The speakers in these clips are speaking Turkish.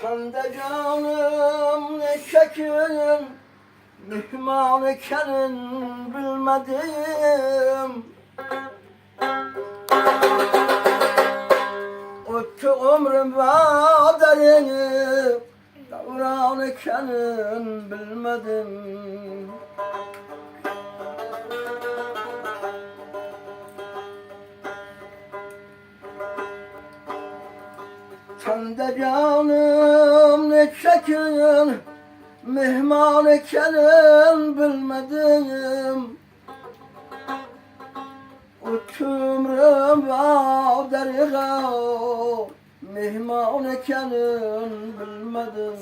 Sen de canım ne çekin, mihman ikenin bilmedim. Öttü ömrüm vaderini, davran ikenin bilmedim. Sen de canım ne çekin, mihman ikenin bilmedim. Ötümrüm vaderiga, mihman ikenin bilmedim.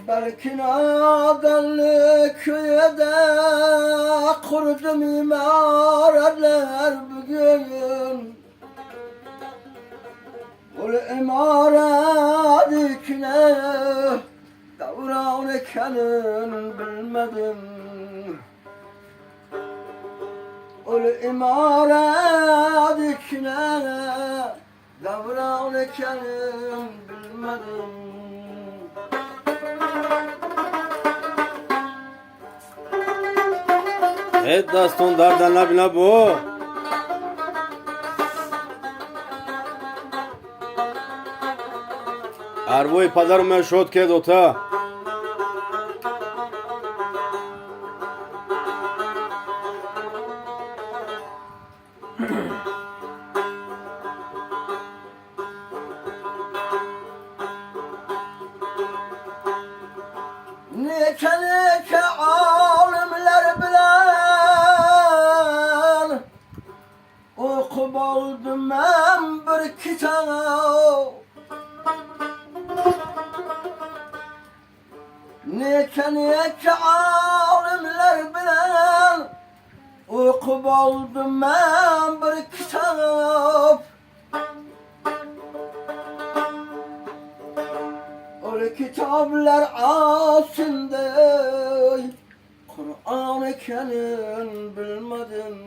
Belki nadanlı köyde kurdu mimarlar bugün. Ol imaret dikine davran ikenin bilmedim. Ol imaret dikine davran ikenin bilmedim. Evet dastun dardanlar bina bu. Arvoy padar में शोध के दो था Neke neke alimler bilen okup oldum ben bir kitap. Neke neke alimler bilen okup oldum ben bir kitap. O kitaplar aslında Kur'an ikenin bilmedim.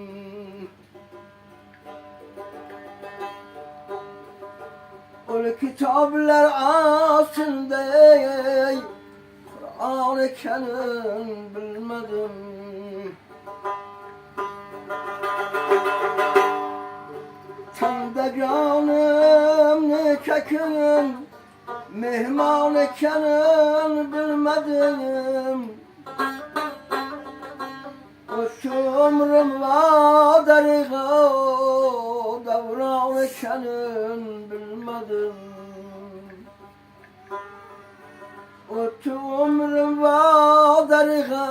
O kitaplar aslında Kur'an ikenin bilmedim. Sen de canım ne çekin, mihman ikenin bilmedim. Ötü ömrüm vaderiga, davran ikenin bilmedim. Ötü ömrüm vaderiga,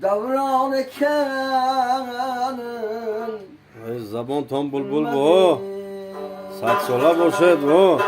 davran ikenin zabon tom bulbul bu. Saç sola boşet bu.